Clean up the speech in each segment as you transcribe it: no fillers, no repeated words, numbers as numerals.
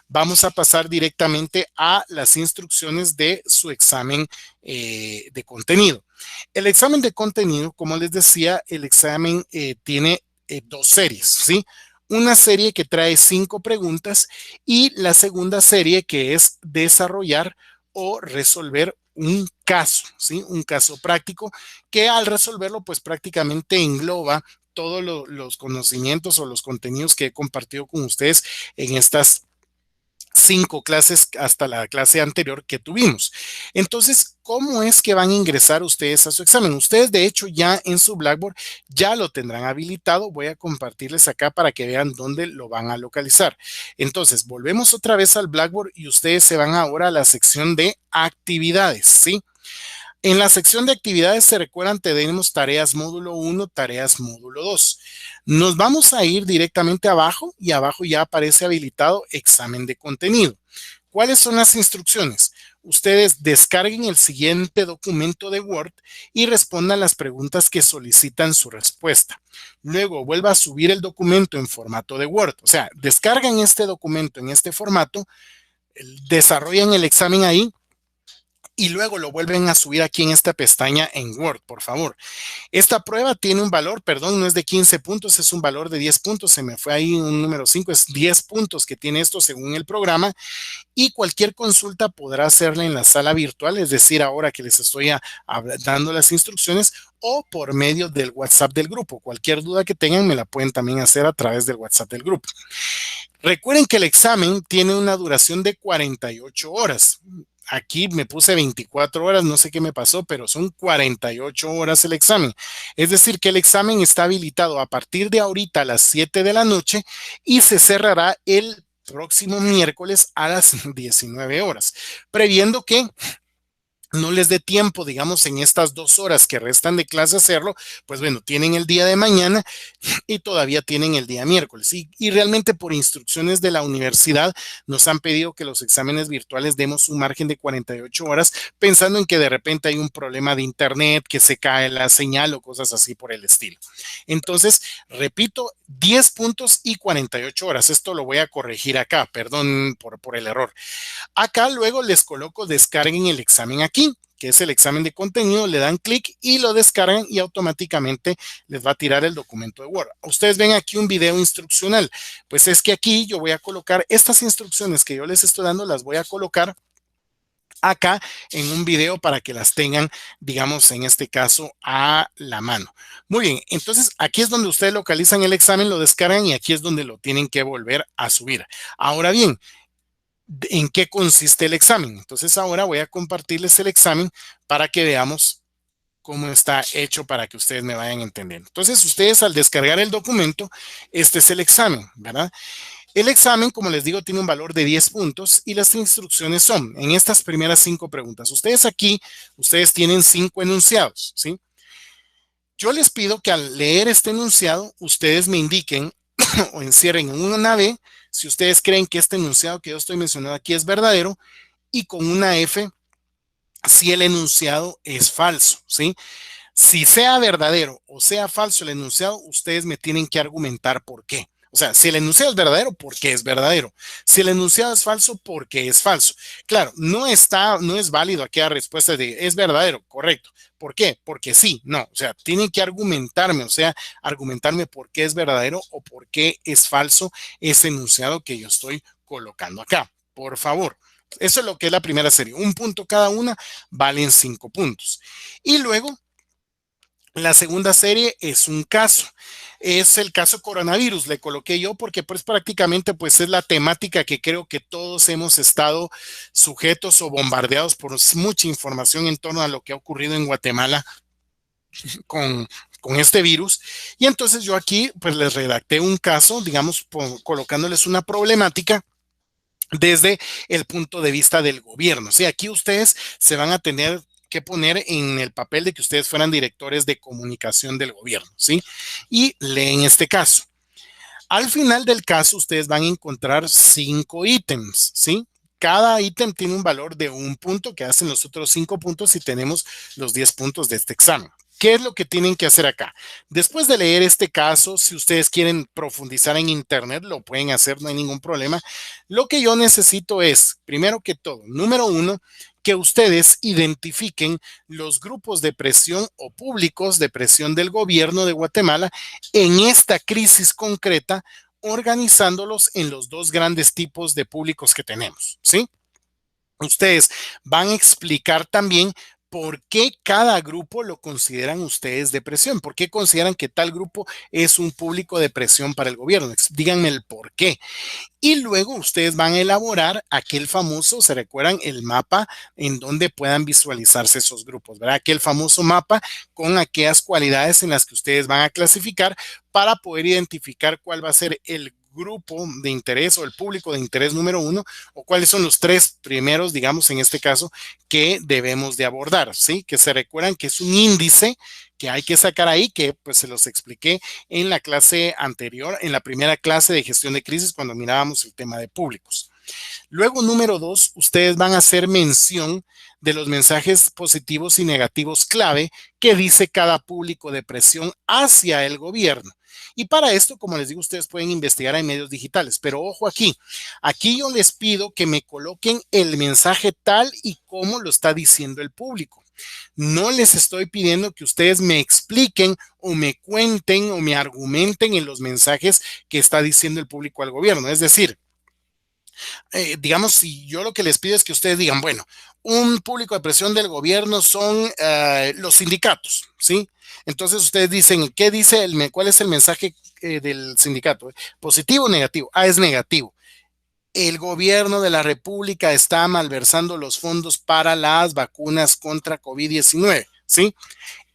vamos a pasar directamente a las instrucciones de su examen de contenido. El examen de contenido, como les decía, el examen tiene dos series, ¿sí? Una serie que trae 5 preguntas y la segunda serie que es desarrollar o resolver un caso, ¿sí? Un caso práctico que al resolverlo pues prácticamente engloba todos los conocimientos o los contenidos que he compartido con ustedes en estas 5 clases hasta la clase anterior que tuvimos. Entonces, ¿cómo es que van a ingresar ustedes a su examen? Ustedes, de hecho, ya en su Blackboard ya lo tendrán habilitado. Voy a compartirles acá para que vean dónde lo van a localizar. Entonces, volvemos otra vez al Blackboard y ustedes se van ahora a la sección de actividades, ¿sí? En la sección de actividades, se recuerdan, tenemos tareas módulo 1, tareas módulo 2. Nos vamos a ir directamente abajo y abajo ya aparece habilitado examen de contenido. ¿Cuáles son las instrucciones? Ustedes descarguen el siguiente documento de Word y respondan las preguntas que solicitan su respuesta. Luego vuelva a subir el documento en formato de Word. O sea, descargan este documento en este formato, desarrollan el examen ahí y luego lo vuelven a subir aquí en esta pestaña en Word, por favor. Esta prueba tiene un valor, perdón, no es de 15 puntos, es un valor de 10 puntos. Se me fue ahí un número 5, es 10 puntos que tiene esto según el programa. Y cualquier consulta podrá hacerla en la sala virtual, es decir, ahora que les estoy dando las instrucciones o por medio del WhatsApp del grupo. Cualquier duda que tengan me la pueden también hacer a través del WhatsApp del grupo. Recuerden que el examen tiene una duración de 48 horas. Aquí me puse 24 horas, no sé qué me pasó, pero son 48 horas el examen. Es decir, que el examen está habilitado a partir de ahorita a las 7 de la noche y se cerrará el próximo miércoles a las 19 horas, previendo que no les dé tiempo, digamos, en estas 2 horas que restan de clase hacerlo, pues bueno, tienen el día de mañana y todavía tienen el día miércoles. Y realmente por instrucciones de la universidad nos han pedido que los exámenes virtuales demos un margen de 48 horas, pensando en que de repente hay un problema de internet, que se cae la señal o cosas así por el estilo. Entonces, repito, 10 puntos y 48 horas. Esto lo voy a corregir acá, perdón por el error. Acá luego les coloco descarguen el examen aquí, que es el examen de contenido, le dan clic y lo descargan y automáticamente les va a tirar el documento de Word. Ustedes ven aquí un video instruccional, pues es que aquí yo voy a colocar estas instrucciones que yo les estoy dando, las voy a colocar acá en un video para que las tengan, digamos, en este caso, a la mano. Muy bien, entonces aquí es donde ustedes localizan el examen, lo descargan y aquí es donde lo tienen que volver a subir. Ahora bien, ¿en qué consiste el examen? Entonces ahora voy a compartirles el examen para que veamos cómo está hecho para que ustedes me vayan entendiendo. Entonces ustedes al descargar el documento, este es el examen, ¿verdad? El examen, como les digo, tiene un valor de 10 puntos y las instrucciones son en estas primeras 5 preguntas. Ustedes aquí, ustedes tienen 5 enunciados, ¿sí? Yo les pido que al leer este enunciado, ustedes me indiquen o encierren en una B si ustedes creen que este enunciado que yo estoy mencionando aquí es verdadero y con una F si el enunciado es falso, ¿sí? Si sea verdadero o sea falso el enunciado, ustedes me tienen que argumentar por qué. O sea, si el enunciado es verdadero, ¿por qué es verdadero? Si el enunciado es falso, ¿por qué es falso? Claro, no es válido aquella respuesta de es verdadero, correcto. ¿Por qué? Porque sí, no. O sea, tienen que argumentarme, o sea, argumentarme por qué es verdadero o por qué es falso ese enunciado que yo estoy colocando acá. Por favor. Eso es lo que es la primera serie. Un punto cada una valen 5 puntos. Y luego la segunda serie es un caso. Es el caso coronavirus, le coloqué yo porque pues prácticamente pues es la temática que creo que todos hemos estado sujetos o bombardeados por mucha información en torno a lo que ha ocurrido en Guatemala con, con este virus. Y entonces yo aquí pues les redacté un caso, digamos, colocándoles una problemática desde el punto de vista del gobierno. Sí, aquí ustedes se van a tener que poner en el papel de que ustedes fueran directores de comunicación del gobierno, ¿sí? Y leen este caso. Al final del caso, ustedes van a encontrar 5 ítems, ¿sí? Cada ítem tiene un valor de 1 punto que hacen los otros 5 puntos y tenemos los 10 puntos de este examen. ¿Qué es lo que tienen que hacer acá? Después de leer este caso, si ustedes quieren profundizar en internet, lo pueden hacer, no hay ningún problema. Lo que yo necesito es, primero que todo, número uno, que ustedes identifiquen los grupos de presión o públicos de presión del gobierno de Guatemala en esta crisis concreta, organizándolos en los dos grandes tipos de públicos que tenemos, ¿sí? Ustedes van a explicar también por qué cada grupo lo consideran ustedes de presión, por qué consideran que tal grupo es un público de presión para el gobierno. Díganme el por qué. Y luego ustedes van a elaborar aquel famoso, ¿se recuerdan? El mapa en donde puedan visualizarse esos grupos, ¿verdad? Aquel famoso mapa con aquellas cualidades en las que ustedes van a clasificar para poder identificar cuál va a ser el grupo de interés o el público de interés número uno, o cuáles son los tres primeros, digamos, en este caso, que debemos de abordar, ¿sí? Que se recuerdan que es un índice que hay que sacar ahí, que pues se los expliqué en la clase anterior, en la primera clase de gestión de crisis, cuando mirábamos el tema de públicos. Luego, número dos, ustedes van a hacer mención de los mensajes positivos y negativos clave que dice cada público de presión hacia el gobierno. Y para esto, como les digo, ustedes pueden investigar en medios digitales, pero ojo aquí, aquí yo les pido que me coloquen el mensaje tal y como lo está diciendo el público. No les estoy pidiendo que ustedes me expliquen o me cuenten o me argumenten en los mensajes que está diciendo el público al gobierno. Es decir, digamos, si yo lo que les pido es que ustedes digan, bueno, un público de presión del gobierno son los sindicatos, ¿sí? Entonces ustedes dicen, ¿qué dice cuál es el mensaje del sindicato? ¿Positivo o negativo? Ah, es negativo. El gobierno de la República está malversando los fondos para las vacunas contra COVID-19, ¿sí?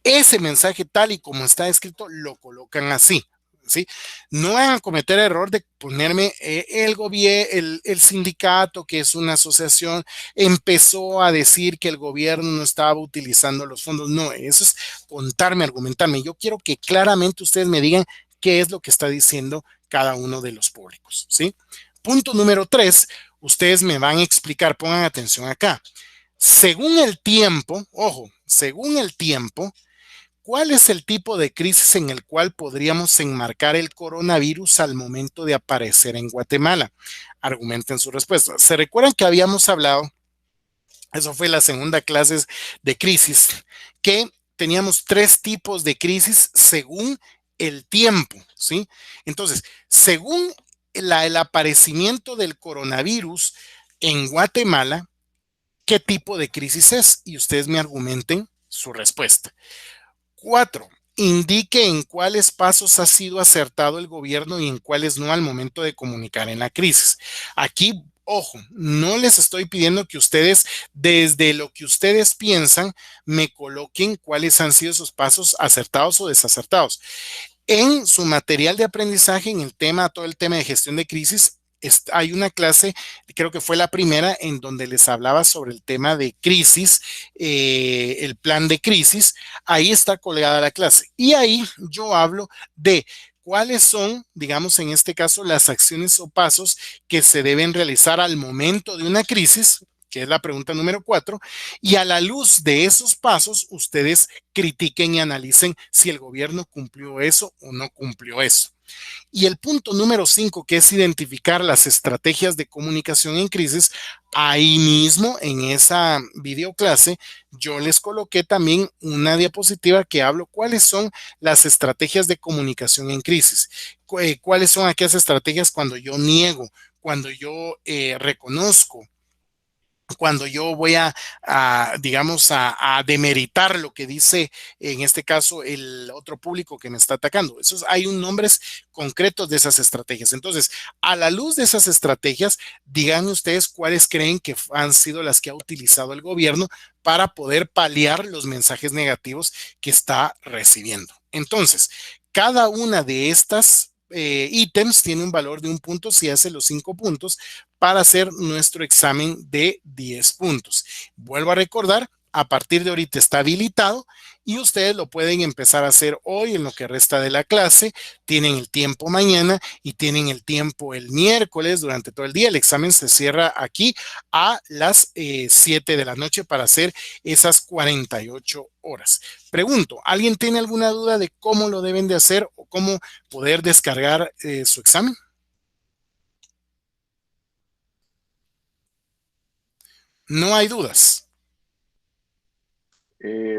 Ese mensaje tal y como está escrito lo colocan así, ¿sí? No van a cometer el error de ponerme el gobierno, el sindicato, que es una asociación, empezó a decir que el gobierno no estaba utilizando los fondos. No, eso es contarme, argumentarme. Yo quiero que claramente ustedes me digan qué es lo que está diciendo cada uno de los públicos, ¿sí? Punto número tres, ustedes me van a explicar, pongan atención acá. Según el tiempo, ojo, según el tiempo, ¿cuál es el tipo de crisis en el cual podríamos enmarcar el coronavirus al momento de aparecer en Guatemala? Argumenten su respuesta. ¿Se recuerdan que habíamos hablado, eso fue la segunda clase de crisis, que teníamos tres tipos de crisis según el tiempo, ¿sí? Entonces, según el aparecimiento del coronavirus en Guatemala, ¿qué tipo de crisis es? Y ustedes me argumenten su respuesta. 4. Indique en cuáles pasos ha sido acertado el gobierno y en cuáles no al momento de comunicar en la crisis. Aquí, ojo, no les estoy pidiendo que ustedes, desde lo que ustedes piensan, me coloquen cuáles han sido esos pasos acertados o desacertados. En su material de aprendizaje, en el tema, todo el tema de gestión de crisis, hay una clase, creo que fue la primera, en donde les hablaba sobre el tema de crisis, el plan de crisis. Ahí está colgada la clase. Y ahí yo hablo de cuáles son, digamos, en este caso, las acciones o pasos que se deben realizar al momento de una crisis, que es la pregunta número 4, y a la luz de esos pasos, ustedes critiquen y analicen si el gobierno cumplió eso o no cumplió eso. Y el punto número 5, que es identificar las estrategias de comunicación en crisis, ahí mismo en esa videoclase yo les coloqué también una diapositiva que hablo cuáles son las estrategias de comunicación en crisis, cuáles son aquellas estrategias cuando yo niego, cuando yo reconozco, cuando yo voy digamos, a demeritar lo que dice, en este caso, el otro público que me está atacando. Hay un nombres concretos de esas estrategias. Entonces, a la luz de esas estrategias, digan ustedes cuáles creen que han sido las que ha utilizado el gobierno para poder paliar los mensajes negativos que está recibiendo. Entonces, cada una de estas ítems tiene un valor de 1 punto si hace los 5 puntos para hacer nuestro examen de 10 puntos. Vuelvo a recordar, a partir de ahorita está habilitado y ustedes lo pueden empezar a hacer hoy en lo que resta de la clase. Tienen el tiempo mañana y tienen el tiempo el miércoles durante todo el día. El examen se cierra aquí a las 7 de la noche para hacer esas 48 horas. Pregunto, ¿alguien tiene alguna duda de cómo lo deben de hacer o cómo poder descargar su examen? No hay dudas.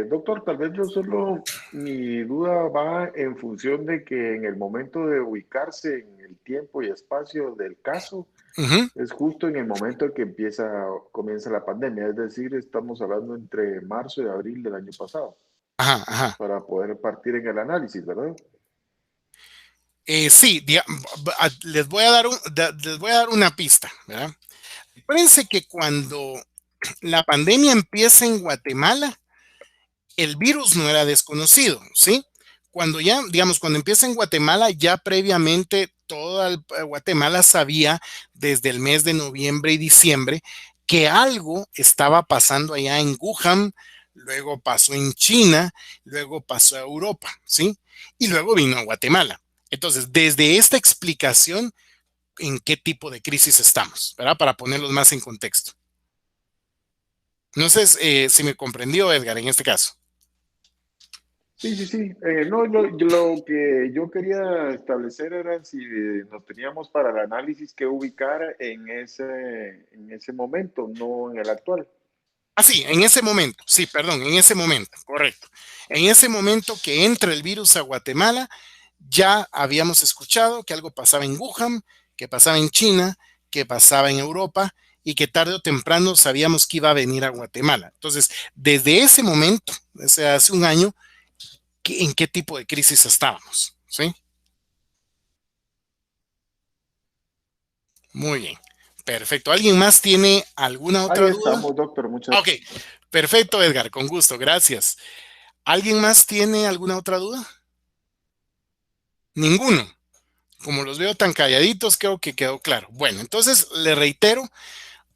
Doctor, tal vez yo solo, mi duda va en función de que en el momento de ubicarse en el tiempo y espacio del caso, Ujú. es justo en el momento en que comienza la pandemia, es decir, estamos hablando entre marzo y abril del año pasado, Ajá, ajá. para poder partir en el análisis, ¿verdad? Sí, les voy a dar una pista, ¿verdad? Acuérdense que cuando la pandemia empieza en Guatemala, el virus no era desconocido, ¿sí? Cuando ya, digamos, cuando empieza en Guatemala, ya previamente toda Guatemala sabía desde el mes de noviembre y diciembre que algo estaba pasando allá en Wuhan, luego pasó en China, luego pasó a Europa, ¿sí? Y luego vino a Guatemala. Entonces, desde esta explicación, ¿en qué tipo de crisis estamos? ¿Verdad? Para ponerlos más en contexto. No sé si me comprendió, Edgar, en este caso. Sí, sí, sí. No, lo que yo quería establecer era si nos teníamos para el análisis que ubicar en ese momento, no en el actual. Ah, sí, en ese momento, sí, perdón, en ese momento, correcto. En ese momento que entra el virus a Guatemala, ya habíamos escuchado que algo pasaba en Wuhan, que pasaba en China, que pasaba en Europa y que tarde o temprano sabíamos que iba a venir a Guatemala. Entonces, desde ese momento, desde hace un año, ¿en qué tipo de crisis estábamos? ¿Sí? Muy bien, perfecto. ¿Alguien más tiene alguna Ahí otra duda? estamos, doctor. Muchas Ah, ok, perfecto, Edgar, con gusto, gracias. ¿Alguien más tiene alguna otra duda? Ninguno. Como los veo tan calladitos, creo que quedó claro. Bueno, entonces le reitero,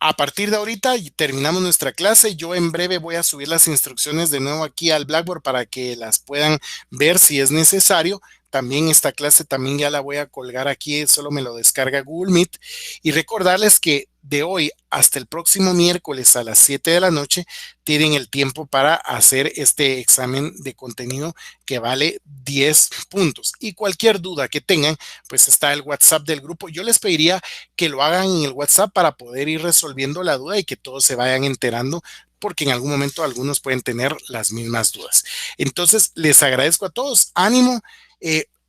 a partir de ahorita y terminamos nuestra clase. Yo en breve voy a subir las instrucciones de nuevo aquí al Blackboard para que las puedan ver si es necesario. También esta clase también ya la voy a colgar aquí, solo me lo descarga Google Meet. Y recordarles que de hoy hasta el próximo miércoles a las 7 de la noche tienen el tiempo para hacer este examen de contenido que vale 10 puntos. Y cualquier duda que tengan, pues está el WhatsApp del grupo. Yo les pediría que lo hagan en el WhatsApp para poder ir resolviendo la duda y que todos se vayan enterando, porque en algún momento algunos pueden tener las mismas dudas. Entonces, les agradezco a todos. Ánimo.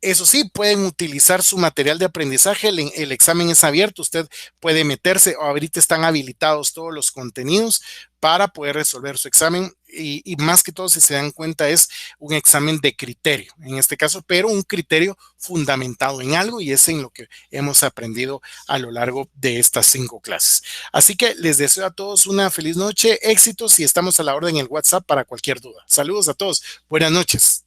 Eso sí, pueden utilizar su material de aprendizaje. El examen es abierto. Usted puede meterse. Ahorita están habilitados todos los contenidos para poder resolver su examen. Y más que todo, si se dan cuenta, es un examen de criterio, en este caso, pero un criterio fundamentado en algo y es en lo que hemos aprendido a lo largo de estas 5 clases. Así que les deseo a todos una feliz noche, éxitos y estamos a la orden en el WhatsApp para cualquier duda. Saludos a todos. Buenas noches.